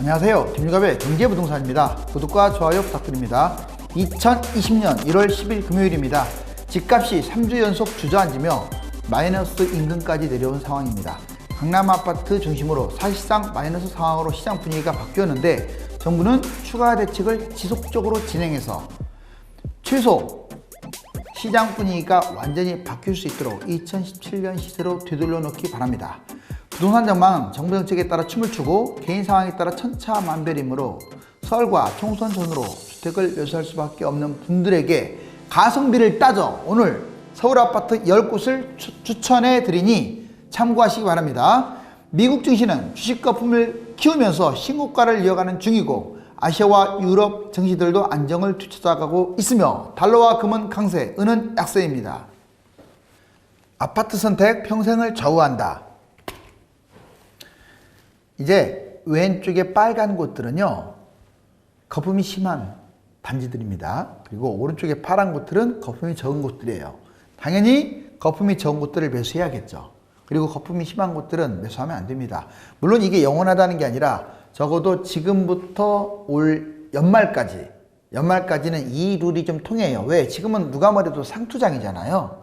안녕하세요. 김유갑의 경제부동산입니다. 구독과 좋아요 부탁드립니다. 2020년 1월 10일 금요일입니다. 집값이 3주 연속 주저앉으며 마이너스 임금까지 내려온 상황입니다. 강남 아파트 중심으로 사실상 마이너스 상황으로 시장 분위기가 바뀌었는데 정부는 추가 대책을 지속적으로 진행해서 최소 시장 분위기가 완전히 바뀔 수 있도록 2017년 시세로 되돌려 놓기 바랍니다. 부동산 전망은 정부 정책에 따라 춤을 추고 개인 상황에 따라 천차만별이므로 설과 총선 전후로 주택을 매수할 수밖에 없는 분들에게 가성비를 따져 오늘 서울 아파트 10곳을 추천해 드리니 참고하시기 바랍니다. 미국 증시는 주식 거품을 키우면서 신고가를 이어가는 중이고 아시아와 유럽 증시들도 안정을 되찾아가고 있으며 달러와 금은 강세, 은은 약세입니다. 아파트 선택 평생을 좌우한다. 이제 왼쪽에 빨간 곳들은요 거품이 심한 단지들입니다. 그리고 오른쪽에 파란 곳들은 거품이 적은 곳들이에요. 당연히 거품이 적은 곳들을 매수해야겠죠. 그리고 거품이 심한 곳들은 매수하면 안 됩니다. 물론 이게 영원하다는 게 아니라 적어도 지금부터 올 연말까지는 이 룰이 좀 통해요. 왜? 지금은 누가 뭐래도 상투장이잖아요.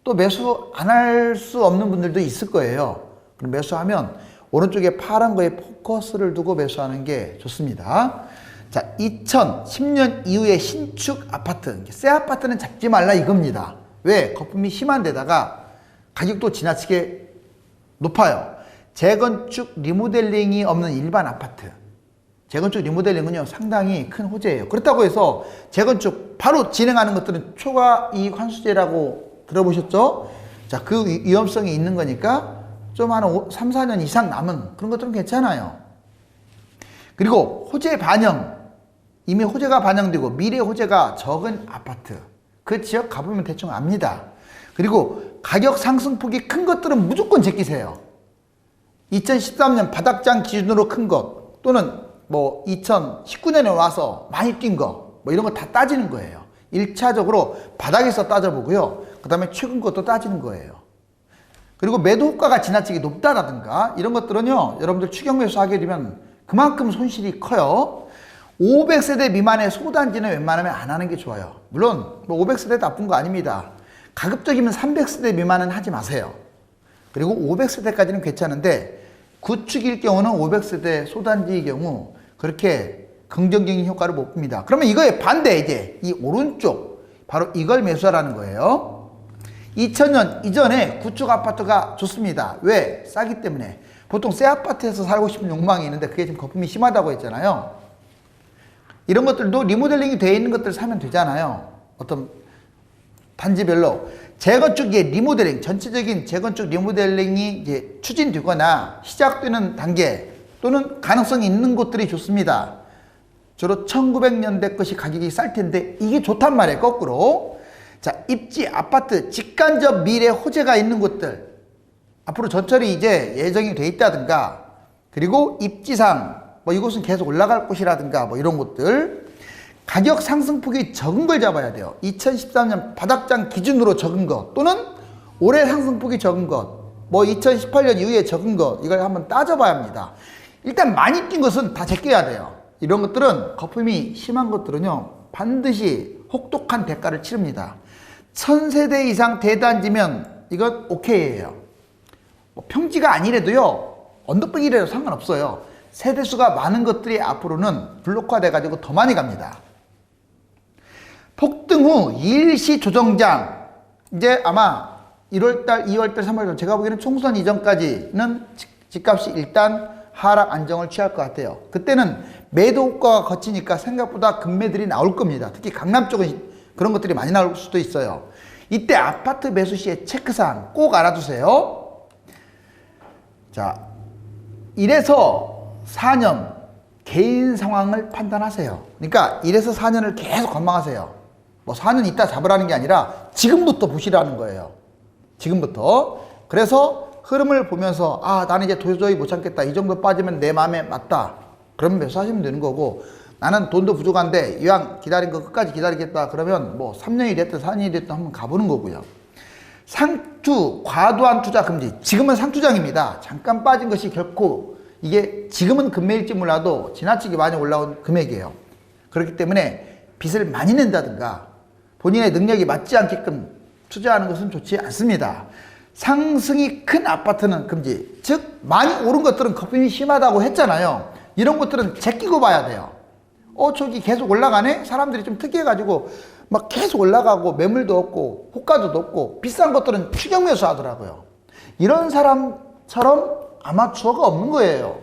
또 매수 안 할 수 없는 분들도 있을 거예요. 그럼 매수하면 오른쪽에 파란 거에 포커스를 두고 매수하는 게 좋습니다. 자, 2010년 이후에 신축 아파트, 새 아파트는 잡지 말라 이겁니다. 왜? 거품이 심한 데다가 가격도 지나치게 높아요. 재건축 리모델링이 없는 일반 아파트, 재건축 리모델링은요 상당히 큰 호재예요. 그렇다고 해서 재건축 바로 진행하는 것들은 초과 이익 환수제라고 들어보셨죠? 자, 그 위험성이 있는 거니까 좀 한 3, 4년 이상 남은 그런 것들은 괜찮아요. 그리고 호재 반영, 이미 호재가 반영되고 미래 호재가 적은 아파트, 그 지역 가보면 대충 압니다. 그리고 가격 상승폭이 큰 것들은 무조건 제끼세요. 2013년 바닥장 기준으로 큰 것, 또는 뭐 2019년에 와서 많이 뛴 거, 뭐 이런 거 다 따지는 거예요. 1차적으로 바닥에서 따져보고요. 그 다음에 최근 것도 따지는 거예요. 그리고 매도 호가가 지나치게 높다라든가 이런 것들은요 여러분들 추격 매수하게 되면 그만큼 손실이 커요. 500세대 미만의 소단지는 웬만하면 안 하는 게 좋아요. 물론 뭐 500세대 나쁜 거 아닙니다. 가급적이면 300세대 미만은 하지 마세요. 그리고 500세대까지는 괜찮은데 구축일 경우는 500세대 소단지의 경우 그렇게 긍정적인 효과를 못 봅니다. 그러면 이거에 반대, 이제 이 오른쪽 바로 이걸 매수하라는 거예요. 2000년 이전에 구축 아파트가 좋습니다. 왜? 싸기 때문에. 보통 새 아파트에서 살고 싶은 욕망이 있는데 그게 지금 거품이 심하다고 했잖아요. 이런 것들도 리모델링이 되어 있는 것들 사면 되잖아요. 어떤 단지별로 재건축의 리모델링, 전체적인 재건축 리모델링이 이제 추진되거나 시작되는 단계 또는 가능성이 있는 곳들이 좋습니다. 주로 1900년대 것이 가격이 쌀 텐데 이게 좋단 말이에요. 거꾸로. 자, 입지, 아파트, 직간접 미래 호재가 있는 곳들 앞으로 전철이 이제 예정이 돼 있다든가 그리고 입지상 뭐 이곳은 계속 올라갈 곳이라든가 뭐 이런 곳들 가격 상승폭이 적은 걸 잡아야 돼요. 2013년 바닥장 기준으로 적은 것 또는 올해 상승폭이 적은 것 뭐 2018년 이후에 적은 것 이걸 한번 따져봐야 합니다. 일단 많이 뛴 것은 다 제껴야 돼요. 이런 것들은 거품이 심한 것들은요 반드시 혹독한 대가를 치릅니다. 1000세대 이상 대단지면 이건 오케이예요. 뭐 평지가 아니래도요 언덕백이라도 상관없어요. 세대수가 많은 것들이 앞으로는 블록화 돼가지고 더 많이 갑니다. 폭등 후 일시 조정장, 이제 아마 1월달, 2월달, 3월달 제가 보기에는 총선 이전까지는 집값이 일단 하락 안정을 취할 것 같아요. 그때는 매도 효과가 거치니까 생각보다 급매들이 나올 겁니다. 특히 강남 쪽은 그런 것들이 많이 나올 수도 있어요. 이때 아파트 매수 시에 체크사항 꼭 알아두세요. 자, 1에서 4년 개인 상황을 판단하세요. 그러니까 1에서 4년을 계속 관망하세요. 뭐 4년 있다 잡으라는 게 아니라 지금부터 보시라는 거예요. 지금부터. 그래서 흐름을 보면서 아 나는 이제 도저히 못 참겠다. 이 정도 빠지면 내 마음에 맞다. 그러면 매수하시면 되는 거고 나는 돈도 부족한데 이왕 기다린 거 끝까지 기다리겠다. 그러면 뭐 3년이 됐든 4년이 됐든 한번 가보는 거고요. 상투, 과도한 투자 금지. 지금은 상투장입니다. 잠깐 빠진 것이 결코 이게 지금은 금매일지 몰라도 지나치게 많이 올라온 금액이에요. 그렇기 때문에 빚을 많이 낸다든가 본인의 능력이 맞지 않게끔 투자하는 것은 좋지 않습니다. 상승이 큰 아파트는 금지. 즉 많이 오른 것들은 거품이 심하다고 했잖아요. 이런 것들은 제끼고 봐야 돼요. 저기 계속 올라가네? 사람들이 좀 특이해가지고 막 계속 올라가고 매물도 없고 호가도 높고 비싼 것들은 추격 매수하더라고요. 이런 사람처럼 아마추어가 없는 거예요.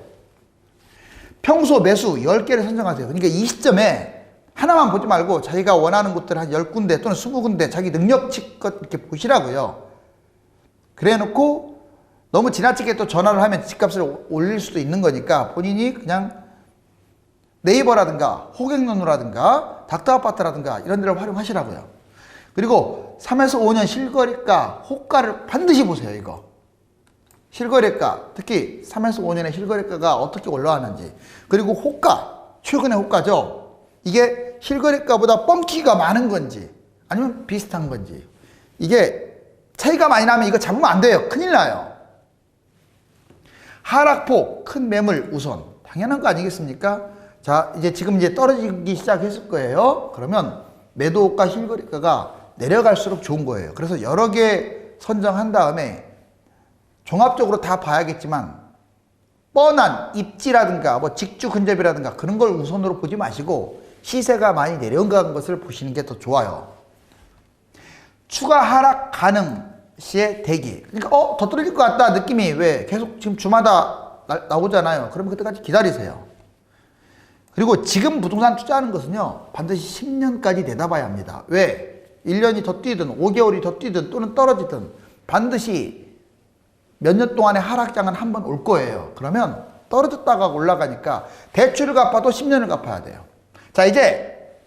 평소 매수 10개를 선정하세요. 그러니까 이 시점에 하나만 보지 말고 자기가 원하는 곳들 한 10군데 또는 20군데 자기 능력치껏 이렇게 보시라고요. 그래 놓고 너무 지나치게 또 전화를 하면 집값을 올릴 수도 있는 거니까 본인이 그냥 네이버라든가 호갱노노라든가 닥터아파트라든가 이런 데를 활용하시라고요. 그리고 3에서 5년 실거래가 호가를 반드시 보세요. 이거 실거래가, 특히 3에서 5년의 실거래가가 어떻게 올라왔는지, 그리고 호가, 최근의 호가죠. 이게 실거래가보다 뻥튀기가 많은 건지 아니면 비슷한 건지, 이게 차이가 많이 나면 이거 잡으면 안 돼요. 큰일 나요. 하락폭, 큰 매물 우선. 당연한 거 아니겠습니까? 자, 지금 떨어지기 시작했을 거예요. 그러면 매도가 실거래가가 내려갈수록 좋은 거예요. 그래서 여러 개 선정한 다음에 종합적으로 다 봐야겠지만 뻔한 입지라든가 뭐 직주 근접이라든가 그런 걸 우선으로 보지 마시고 시세가 많이 내려간 것을 보시는 게 더 좋아요. 추가 하락 가능 시의 대기. 그러니까 더 떨어질 것 같다 느낌이 왜 계속 지금 주마다 나오잖아요. 그러면 그때까지 기다리세요. 그리고 지금 부동산 투자하는 것은요, 반드시 10년까지 내다봐야 합니다. 왜? 1년이 더 뛰든 5개월이 더 뛰든 또는 떨어지든 반드시 몇 년 동안의 하락장은 한 번 올 거예요. 그러면 떨어졌다가 올라가니까 대출을 갚아도 10년을 갚아야 돼요. 자, 이제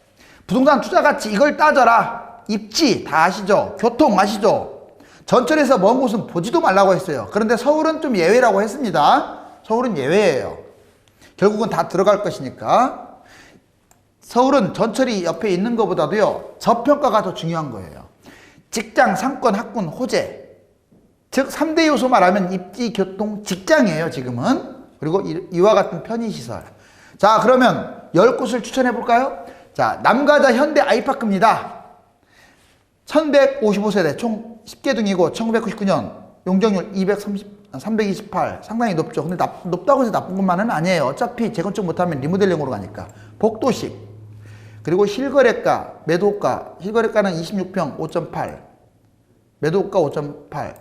부동산 투자 가치 이걸 따져라. 입지 다 아시죠? 교통 아시죠? 전철에서 먼 곳은 보지도 말라고 했어요. 그런데 서울은 좀 예외라고 했습니다. 서울은 예외예요. 결국은 다 들어갈 것이니까. 서울은 전철이 옆에 있는 것보다도요, 저평가가 더 중요한 거예요. 직장, 상권, 학군, 호재. 즉 3대 요소 말하면 입지, 교통, 직장이에요. 지금은. 그리고 이와 같은 편의시설. 자, 그러면 10곳을 추천해 볼까요? 자, 남가자 현대 아이파크입니다. 1155세대 총 10개 등이고 1999년 용적률 328 상당히 높죠. 근데 높다고 해서 나쁜 것만은 아니에요. 어차피 재건축 못하면 리모델링으로 가니까. 복도식. 그리고 실거래가, 매도가. 실거래가는 26평 5.8, 매도가 5.8.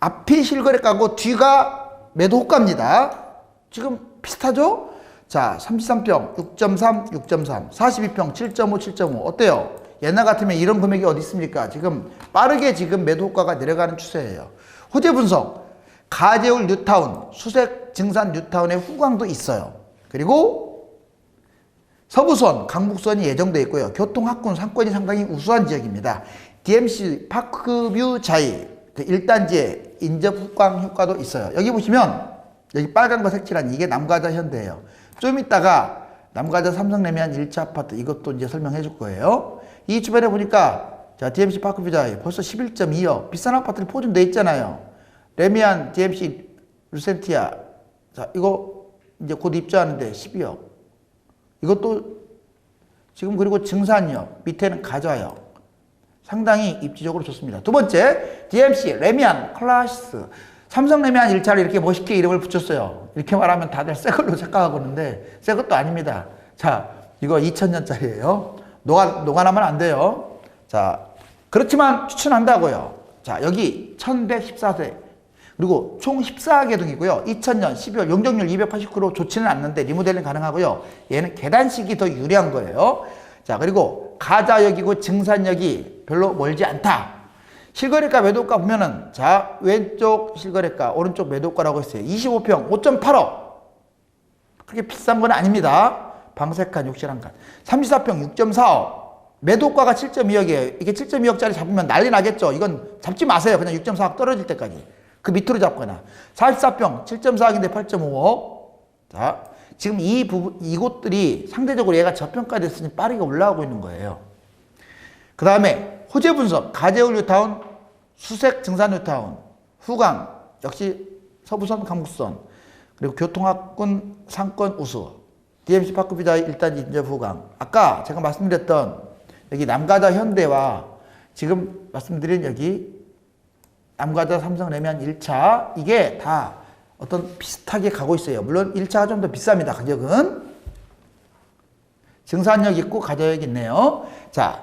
앞이 실거래가고 뒤가 매도가입니다. 지금 비슷하죠? 자, 33평 6.3, 6.3, 42평 7.5, 7.5. 어때요? 옛날 같으면 이런 금액이 어디 있습니까? 지금 빠르게 지금 매도가가 내려가는 추세예요. 호재 분석. 가재울 뉴타운, 수색 증산 뉴타운의 후광도 있어요. 그리고 서부선, 강북선이 예정되어 있고요. 교통, 학군, 상권이 상당히 우수한 지역입니다. DMC 파크뷰 자이, 그 1단지에 인접 후광 효과도 있어요. 여기 보시면 여기 빨간 거 색칠한 이게 남가자 현대예요. 좀 이따가 남가자 삼성레미안 1차 아파트 이것도 이제 설명해 줄 거예요. 이 주변에 보니까 자, DMC 파크뷰 자이 벌써 11.2억. 비싼 아파트를 포진돼 있잖아요. 레미안, DMC, 루센티아. 자, 이거 이제 곧 입주하는데 12억. 이것도 지금 그리고 증산역, 밑에는 가좌역. 상당히 입지적으로 좋습니다. 두 번째, DMC, 레미안, 클라시스. 삼성 레미안 1차를 이렇게 멋있게 이름을 붙였어요. 이렇게 말하면 다들 새 걸로 착각하고 있는데 새 것도 아닙니다. 자, 이거 2000년짜리예요. 노가나면 안 돼요. 자, 그렇지만 추천한다고요. 자, 여기 1114세. 그리고 총 14개 등이고요. 2000년 12월 용적률 289로 좋지는 않는데 리모델링 가능하고요. 얘는 계단식이 더 유리한 거예요. 자, 그리고 가자역이고 증산역이 별로 멀지 않다. 실거래가 매도가 보면은 자, 왼쪽 실거래가 오른쪽 매도가라고 했어요. 25평 5.8억. 그렇게 비싼 건 아닙니다. 방색한 욕실 한 칸. 34평 6.4억. 매도가가 7.2억이에요. 이게 7.2억짜리 잡으면 난리 나겠죠. 이건 잡지 마세요. 그냥 6.4억 떨어질 때까지. 그 밑으로 잡거나. 44평 7.4억인데 8.5억. 자, 지금 이곳들이 상대적으로 얘가 저평가됐으니 빠르게 올라가고 있는 거예요. 그 다음에 호재 분석. 가재울 뉴타운, 수색 증산 뉴타운, 후광, 역시 서부선, 강북선. 그리고 교통학군 상권 우수, DMC 파크 비자의 1단지 인접 후강. 아까 제가 말씀드렸던 여기 남가자 현대와 지금 말씀드린 여기 남가자 삼성 레미안 1차 이게 다 어떤 비슷하게 가고 있어요. 물론 1차가 좀 더 비쌉니다. 가격은. 증산역 있고 가자역 있네요. 자,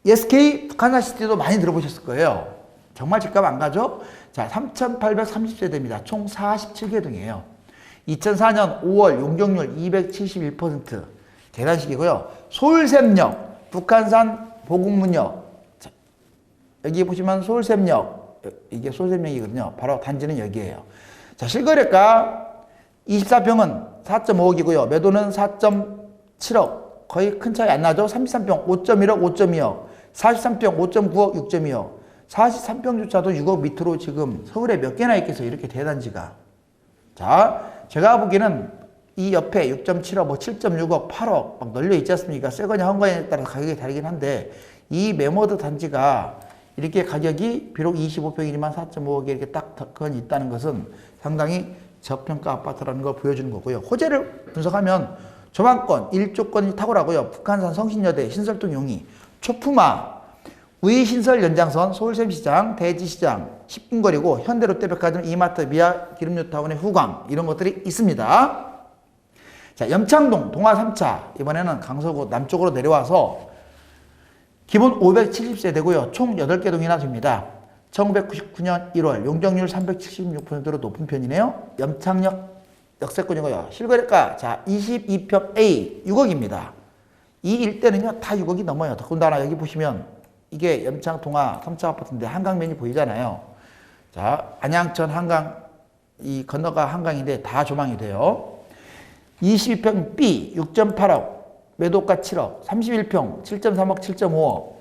SK 북한산시티도 많이 들어보셨을 거예요. 정말 집값 안 가죠? 자, 3,830세대입니다. 총 47개 동이에요. 2004년 5월 용적률 271%. 계단식이고요. 서울샘역, 북한산 보국문역. 자, 여기 보시면 서울샘역, 이게 서울샘역이거든요. 바로 단지는 여기에요. 자, 실거래가 24평은 4.5억이고요. 매도는 4.7억. 거의 큰 차이 안 나죠? 33평 5.1억, 5.2억. 43평 5.9억, 6.2억. 43평조차도 6억 밑으로 지금 서울에 몇 개나 있겠어요? 이렇게 대단지가. 자, 제가 보기에는 이 옆에 6.7억, 뭐 7.6억, 8억 막 널려 있지 않습니까? 새 거냐 한 거냐에 따라 가격이 다르긴 한데 이 매모드 단지가 이렇게 가격이 비록 25평이지만 4.5억에 이렇게 딱 그건 있다는 것은 상당히 저평가 아파트라는 걸 보여주는 거고요. 호재를 분석하면 조망권, 일조권이 탁월하고요. 북한산 성신여대, 신설동 용이, 초품화, 우이신설 연장선, 서울샘시장, 대지시장, 10분 거리고 현대롯데백화점, 이마트, 미아, 기름뉴타운의 후광 이런 것들이 있습니다. 자, 염창동, 동화 3차 이번에는 강서구 남쪽으로 내려와서 기본 570세대고요. 총 8개 동이나 됩니다. 1999년 1월 용적률 376%로 높은 편이네요. 염창역 역세권이고요. 실거래가 자 22평 A 6억입니다. 이 일대는요 다 6억이 넘어요. 더군다나 여기 보시면 이게 염창 동화 3차 아파트인데 한강면이 보이잖아요. 자, 안양천 한강 이 건너가 한강인데 다 조망이 돼요. 22평 B 6.8억, 매도가 7억, 31평 7.3억, 7.5억.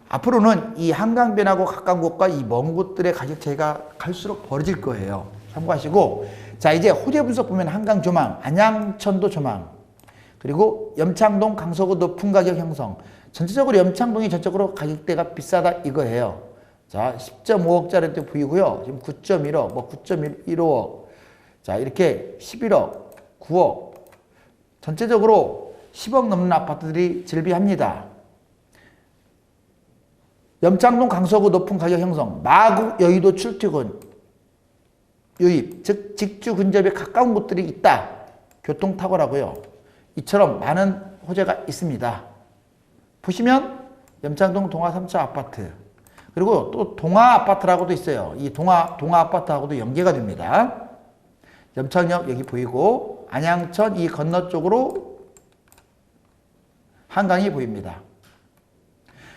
앞으로는 이 한강변하고 가까운 곳과 이 먼 곳들의 가격 차이가 갈수록 벌어질 거예요. 참고하시고, 자, 이제 호재 분석 보면 한강 조망, 안양천도 조망, 그리고 염창동, 강서구 높은 가격 형성. 전체적으로 염창동이 전적으로 가격대가 비싸다 이거예요. 자, 10.5억짜리도 보이고요. 지금 9.1억, 뭐 9.15억. 자, 이렇게 11억, 9억. 전체적으로 10억 넘는 아파트들이 즐비합니다. 염창동, 강서구 높은 가격 형성, 마곡, 여의도 출퇴근, 유입, 즉 직주 근접에 가까운 곳들이 있다. 교통 탁월하고요. 이처럼 많은 호재가 있습니다. 보시면 염창동 동화 3차 아파트, 그리고 또 동화 아파트라고도 있어요. 이 동화 아파트하고도 연계가 됩니다. 염창역 여기 보이고 안양천 이 건너 쪽으로 한강이 보입니다.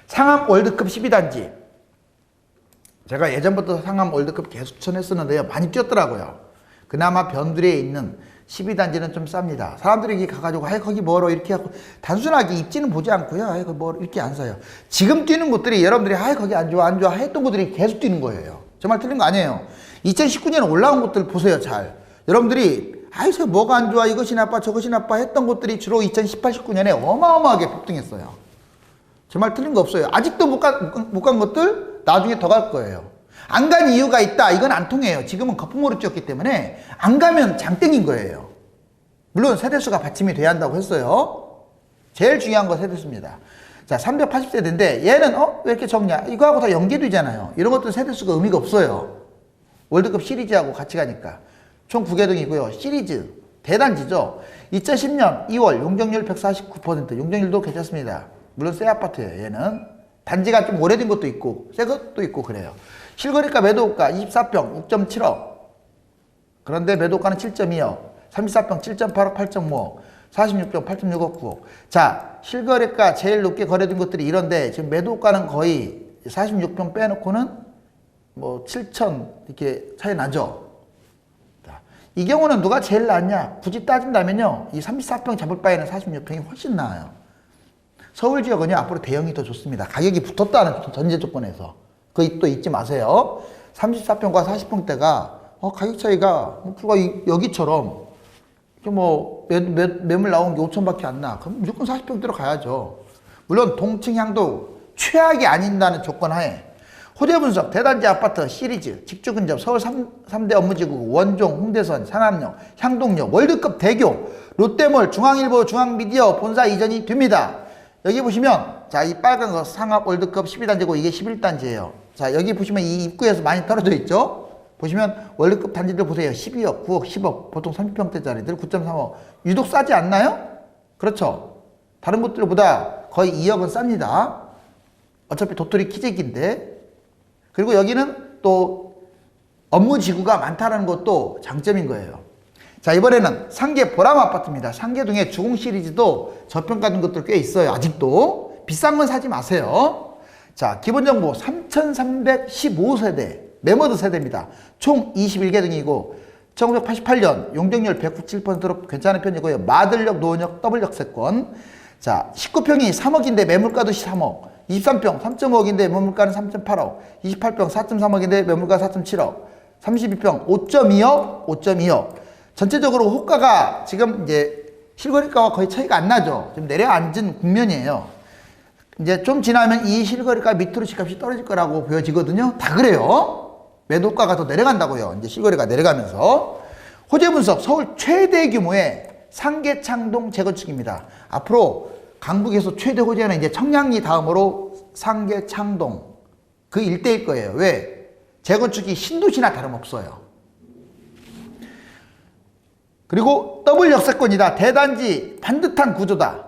상암 월드컵 12단지. 제가 예전부터 상암 월드컵 계속 추천했었는데요. 많이 뛰었더라고요. 그나마 변두리에 있는 12단지는 좀 쌉니다. 사람들이 여기 가가지고 아이 거기 뭐로 이렇게 하고 단순하게 입지는 보지 않고요. 아이 뭐 이렇게 안 사요. 지금 뛰는 곳들이 여러분들이 아이 거기 안 좋아 안 좋아 했던 곳들이 계속 뛰는 거예요. 정말 틀린 거 아니에요. 2019년에 올라온 곳들 보세요. 잘. 여러분들이 아이 저 뭐가 안 좋아 이것이 나빠 저것이 나빠 했던 곳들이 주로 2018, 19년에 어마어마하게 폭등했어요. 정말 틀린 거 없어요. 아직도 못 간 것들 나중에 더 갈 거예요. 안 간 이유가 있다. 이건 안 통해요. 지금은 거품으로 뛰었기 때문에 안 가면 장땡인 거예요. 물론 세대수가 받침이 돼야 한다고 했어요. 제일 중요한 건 세대수입니다. 자, 380세대인데 얘는 왜 이렇게 적냐? 이거하고 다 연계되잖아요. 이런 것도 세대수가 의미가 없어요. 월드컵 시리즈하고 같이 가니까. 총 9개 동이고요. 시리즈 대단지죠. 2010년 2월 용적률 149%. 용적률도 괜찮습니다. 물론 새 아파트예요. 얘는 단지가 좀 오래된 것도 있고 새 것도 있고 그래요. 실거래가 매도가 24평 6.7억. 그런데 매도가는 7.2억. 34평 7.8억 8.5억. 46평 8.6억 9억. 자, 실거래가 제일 높게 거래된 것들이 이런데 지금 매도가는 거의 46평 빼놓고는 뭐 7천 이렇게 차이 나죠. 자, 이 경우는 누가 제일 낫냐? 굳이 따진다면요. 이 34평 잡을 바에는 46평이 훨씬 나아요. 서울 지역은요, 앞으로 대형이 더 좋습니다. 가격이 붙었다는 전제 조건에서. 그거 또 잊지 마세요. 34평과 40평대가, 가격 차이가, 불과 여기처럼, 매물 나온 게 5천밖에 안 나. 그럼 무조건 40평대로 가야죠. 물론 동층향도 최악이 아닌다는 조건 하에, 호재 분석, 대단지 아파트 시리즈, 직주 근접, 서울 3대 업무지구, 원종, 홍대선, 상암역, 향동역, 월드컵 대교, 롯데몰, 중앙일보, 중앙미디어 본사 이전이 됩니다. 여기 보시면 자, 이 빨간 거 상암 월드컵 12단지고 이게 11단지예요. 자, 여기 보시면 이 입구에서 많이 떨어져 있죠? 보시면 월드컵 단지들 보세요. 12억, 9억, 10억, 보통 30평대짜리들 9.3억. 유독 싸지 않나요? 그렇죠. 다른 곳들보다 거의 2억은 쌉니다. 어차피 도토리 키재기인데. 그리고 여기는 또 업무지구가 많다는 것도 장점인 거예요. 자, 이번에는 상계 보람 아파트입니다. 상계동에 주공 시리즈도 저평가된 것들 꽤 있어요. 아직도. 비싼 건 사지 마세요. 자, 기본 정보 3,315세대, 매머드 세대입니다. 총 21개 등이고 1988년 용적률 197%로 괜찮은 편이고요. 마들역, 노원역, 더블역세권. 자, 19평이 3억인데 매물가도 3억. 23평 3.5억인데 매물가는 3.8억. 28평 4.3억인데 매물가 4.7억. 32평 5.2억, 5.2억. 전체적으로 호가가 지금 이제 실거래가와 거의 차이가 안 나죠. 지금 내려앉은 국면이에요. 이제 좀 지나면 이 실거래가 밑으로 집값이 떨어질 거라고 보여지거든요. 다 그래요. 매도가가 더 내려간다고요. 이제 실거래가 내려가면서. 호재 분석, 서울 최대 규모의 상계창동 재건축입니다. 앞으로 강북에서 최대 호재는 이제 청량리 다음으로 상계창동 그 일대일 거예요. 왜? 재건축이 신도시나 다름없어요. 그리고 더블 역세권이다. 대단지 반듯한 구조다.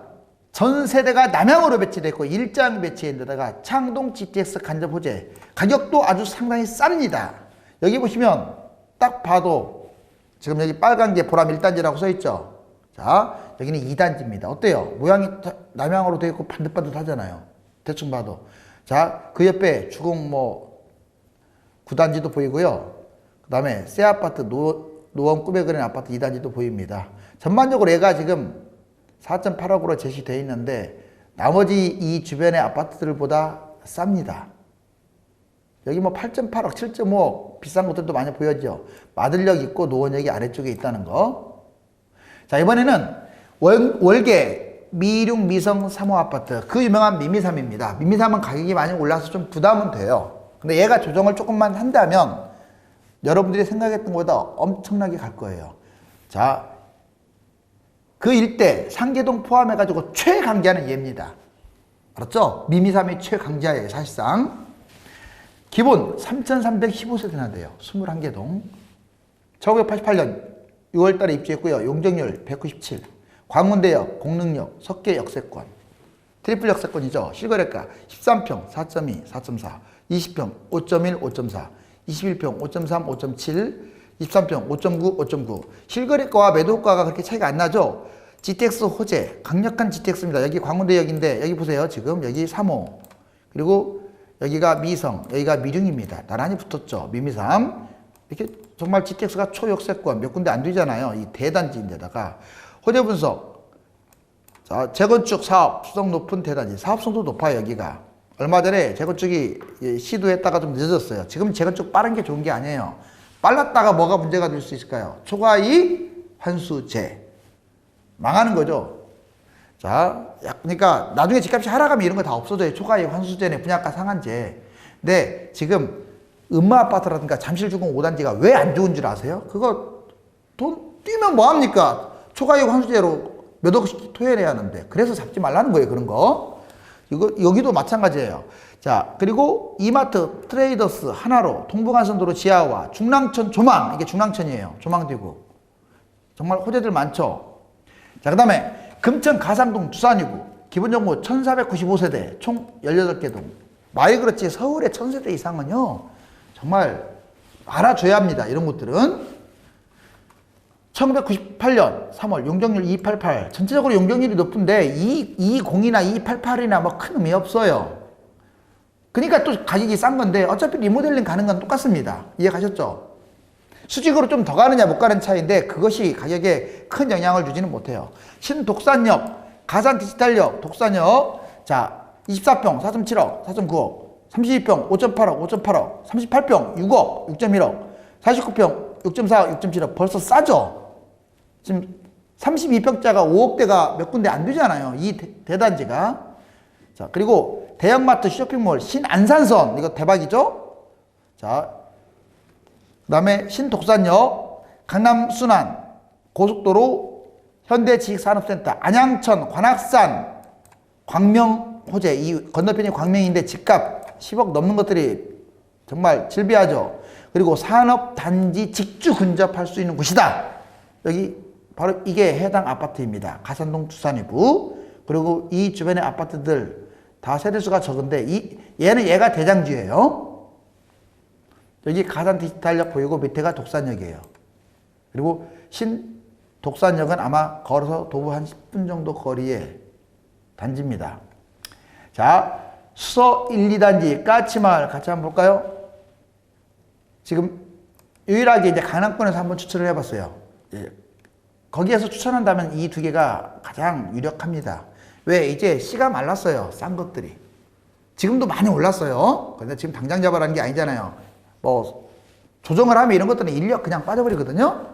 전 세대가 남향으로 배치되고 일장 배치인 데다가 창동 GTX 간접 호재. 가격도 아주 상당히 쌉니다. 여기 보시면 딱 봐도 지금 여기 빨간 게 보람 1단지라고 써있죠. 자, 여기는 2단지입니다. 어때요? 모양이 남향으로 되어 있고 반듯반듯 하잖아요. 대충 봐도. 자, 그 옆에 주공 9단지도 보이고요. 그 다음에 새 아파트 노원 꿈에 그린 아파트 2단지도 보입니다. 전반적으로 얘가 지금 4.8억으로 제시되어 있는데 나머지 이 주변의 아파트들보다 쌉니다. 여기 8.8억, 7.5억 비싼 것들도 많이 보여죠. 마들역 있고 노원역이 아래쪽에 있다는 거. 자, 이번에는 월계 미륙 미성 3호 아파트, 그 유명한 미미삼입니다. 미미삼은 가격이 많이 올라서 좀 부담은 돼요. 근데 얘가 조정을 조금만 한다면 여러분들이 생각했던 것보다 엄청나게 갈 거예요. 자, 그 일대 상계동 포함해가지고 최강자는 얘입니다. 알았죠? 미미삼이 최강자예요, 사실상. 기본 3,315세대나 돼요. 21개 동. 1988년 6월달에 입주했고요. 용적률 197. 광운대역, 공릉역, 석계 역세권. 트리플 역세권이죠. 실거래가 13평 4.2, 4.4, 20평 5.1, 5.4, 21평 5.3, 5.7, 23평 5.9, 5.9. 실거래가와 매도가가 그렇게 차이가 안 나죠. GTX 호재, 강력한 GTX입니다. 여기 광운대역인데 여기 보세요. 지금 여기 3호. 그리고 여기가 미성, 여기가 미륙입니다. 나란히 붙었죠. 미미삼. 이렇게 정말 GTX가 초역세권 몇 군데 안 되잖아요. 이 대단지인데다가. 호재 분석. 자, 재건축 사업 수성 높은 대단지. 사업성도 높아요, 여기가. 얼마 전에 재건축이 시도했다가 좀 늦어졌어요. 지금 재건축 빠른 게 좋은 게 아니에요. 빨랐다가 뭐가 문제가 될 수 있을까요? 초과이익 환수제. 망하는 거죠. 자, 그러니까 나중에 집값이 하락하면 이런 거 다 없어져요. 초과이익 환수제네, 분양가 상한제. 근데 지금 음마아파트라든가 잠실주공 5단지가 왜 안 좋은 줄 아세요? 그거 돈 뛰면 뭐합니까? 초과이익 환수제로 몇 억씩 토해내야 하는데. 그래서 잡지 말라는 거예요, 그런 거. 여기도 마찬가지예요. 자, 그리고 이마트, 트레이더스, 하나로, 동부간선도로 지하화, 중랑천 조망. 이게 중랑천이에요. 조망되고. 정말 호재들 많죠. 자, 그 다음에 금천 가상동 두산유구. 기본정보 1495세대, 총 18개 동. 말 그렇지 서울의 1000세대 이상은요. 정말 알아줘야 합니다. 이런 것들은. 1998년 3월 용적률 288. 전체적으로 용적률이 높은데 220이나 288이나 뭐 큰 의미 없어요. 그러니까 또 가격이 싼 건데 어차피 리모델링 가는 건 똑같습니다. 이해가셨죠? 수직으로 좀 더 가느냐 못 가는 차이인데 그것이 가격에 큰 영향을 주지는 못해요. 신독산역, 가산디지털역, 독산역. 자, 24평 4.7억, 4.9억. 32평 5.8억, 5.8억. 38평 6억, 6.1억. 49평 6.4억, 6.7억. 벌써 싸죠? 지금 32평짜가 5억대가 몇 군데 안 되잖아요. 이 대단지가. 자, 그리고 대형마트 쇼핑몰 신안산선 이거 대박이죠? 자, 그다음에 신독산역, 강남순환, 고속도로, 현대지식산업센터, 안양천, 관악산, 광명호재 이 건너편이 광명인데 집값 10억 넘는 것들이 정말 질비하죠. 그리고 산업단지 직주 근접할 수 있는 곳이다. 여기 바로 이게 해당 아파트입니다. 가산동 두산위부. 그리고 이 주변의 아파트들 다 세대수가 적은데 얘가 대장지예요. 여기 가산 디지털역 보이고 밑에가 독산역이에요. 그리고 신독산역은 아마 걸어서 도보 한 10분 정도 거리의 단지입니다. 자, 수서 1, 2단지 까치마을 같이 한번 볼까요? 지금 유일하게 이제 강남권에서 한번 추천을 해봤어요. 예. 거기에서 추천한다면 이 두 개가 가장 유력합니다. 왜? 이제 씨가 말랐어요. 싼 것들이. 지금도 많이 올랐어요. 근데 지금 당장 잡아라는 게 아니잖아요. 뭐 조정을 하면 이런 것들은 인력 그냥 빠져버리거든요.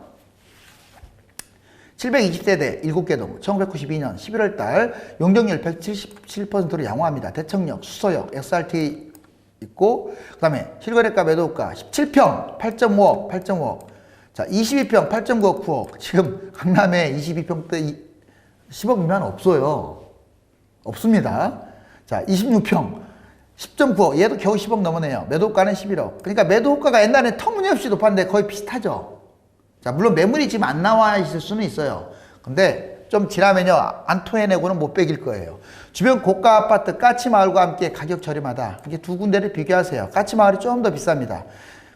720세대 7개 동 1992년 11월 달 용적률 177%로 양호합니다. 대청역, 수서역, SRT 있고 그 다음에 실거래가 매도가 17평 8.5억 8.5억 자 22평 8.9억 9억 지금 강남에 22평대 10억 미만 없어요. 없습니다. 자 26평 10.9억 얘도 겨우 10억 넘어네요. 매도가는 11억. 그러니까 매도가가 옛날에 터무니없이 높았는데 거의 비슷하죠. 자 물론 매물이 지금 안 나와 있을 수는 있어요. 근데 좀 지나면요 안 토해내고는 못 빼길 거예요. 주변 고가 아파트 까치마을과 함께 가격 저렴하다. 이게 두 군데를 비교하세요. 까치마을이 좀 더 비쌉니다.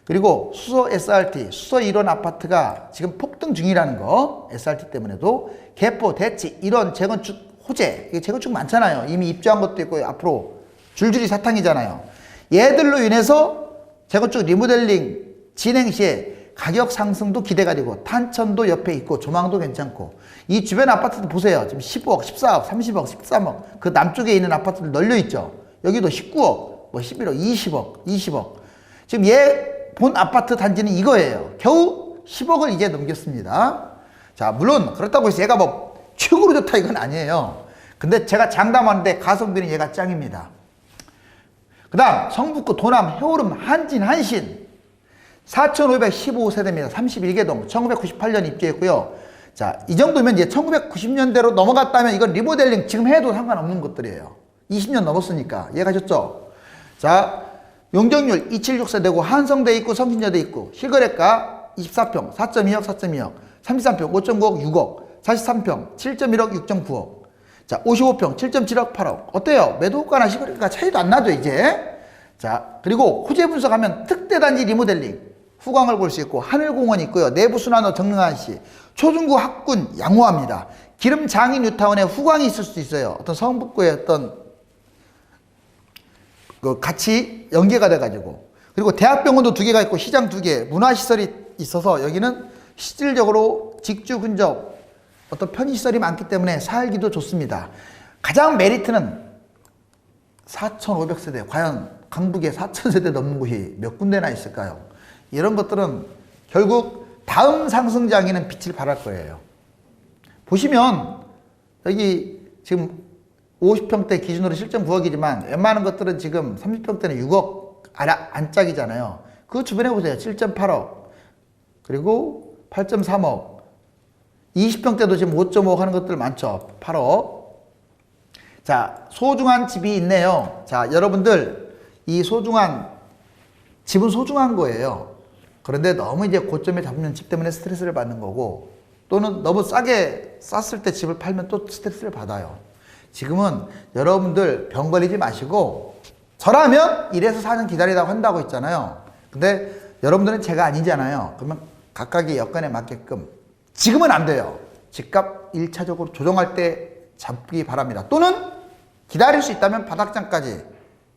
그리고 수서 SRT, 수서 1원 아파트가 지금 폭등 중이라는 거. SRT 때문에도 개포, 대치, 1원 재건축 호재. 이게 재건축 많잖아요. 이미 입주한 것도 있고 앞으로 줄줄이 사탕이잖아요. 얘들로 인해서 재건축 리모델링 진행 시에 가격 상승도 기대가 되고 탄천도 옆에 있고 조망도 괜찮고 이 주변 아파트도 보세요. 지금 15억, 14억, 30억, 13억 그 남쪽에 있는 아파트들 널려 있죠. 여기도 19억, 뭐 11억, 20억, 20억. 지금 얘 본 아파트 단지는 이거예요. 겨우 10억을 이제 넘겼습니다. 자, 물론 그렇다고 해서 얘가 뭐 최고로 좋다 이건 아니에요. 근데 제가 장담하는데 가성비는 얘가 짱입니다. 그 다음 성북구 도남 해오름 한진 한신 4,515세대입니다. 31개 동 1998년 입주했고요. 자, 이 정도면 이제 1990년대로 넘어갔다면 이건 리모델링 지금 해도 상관없는 것들이에요. 20년 넘었으니까 이해가셨죠? 자, 용적률 276세대고 한성대 있고 성신여대 있고 실거래가 24평 4.2억 4.2억 33평 5.9억 6억 43평 7.1억 6.9억 자 55평 7.7억 8억 어때요? 매도가나 실거래가 차이도 안 나죠 이제. 자 그리고 호재 분석하면 특대단지 리모델링 후광을 볼 수 있고 하늘공원 있고요. 내부 순환로 정릉한시 초중고 학군 양호합니다. 기름 장인 뉴타운에 후광이 있을 수도 있어요. 어떤 성북구의 어떤 같이 연계가 돼가지고 그리고 대학병원도 2개가 있고 시장 2개 문화시설이 있어서 여기는 실질적으로 직주 근접 어떤 편의시설이 많기 때문에 살기도 좋습니다. 가장 메리트는 4,500세대 과연 강북에 4,000세대 넘는 곳이 몇 군데나 있을까요? 이런 것들은 결국 다음 상승장에는 빛을 발할 거예요. 보시면 여기 지금 50평대 기준으로 실전 9억이지만 웬만한 것들은 지금 30평대는 6억 안짝이잖아요. 그 주변에 보세요. 7.8억 그리고 8.3억 20평대도 지금 5.5억 하는 것들 많죠. 8억. 자 소중한 집이 있네요. 자 여러분들 이 소중한 집은 소중한 거예요. 그런데 너무 이제 고점에 잡는 집 때문에 스트레스를 받는 거고 또는 너무 싸게 쌌을 때 집을 팔면 또 스트레스를 받아요. 지금은 여러분들 병 걸리지 마시고 저라면 1에서 4년 기다리다가 한다고 했잖아요. 근데 여러분들은 제가 아니잖아요. 그러면 각각의 여건에 맞게끔 지금은 안 돼요. 집값 1차적으로 조정할 때 잡기 바랍니다. 또는 기다릴 수 있다면 바닥장까지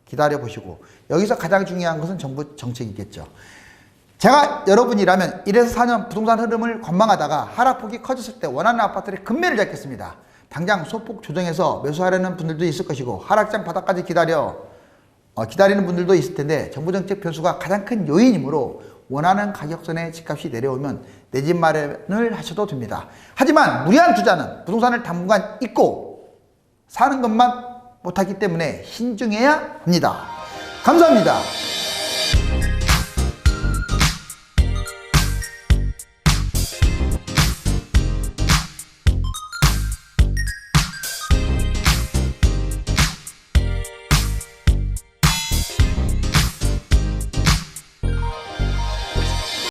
기다려 보시고 여기서 가장 중요한 것은 정부 정책이겠죠. 제가 여러분이라면 1에서 4년 부동산 흐름을 관망하다가 하락폭이 커졌을 때 원하는 아파트를 급매를 잡겠습니다. 당장 소폭 조정해서 매수하려는 분들도 있을 것이고 하락장 바닥까지 기다리는 분들도 있을 텐데 정부 정책 변수가 가장 큰 요인이므로 원하는 가격선에 집값이 내려오면 내 집 마련을 하셔도 됩니다. 하지만 무리한 투자는 부동산을 당분간 잊고 사는 것만 못하기 때문에 신중해야 합니다. 감사합니다.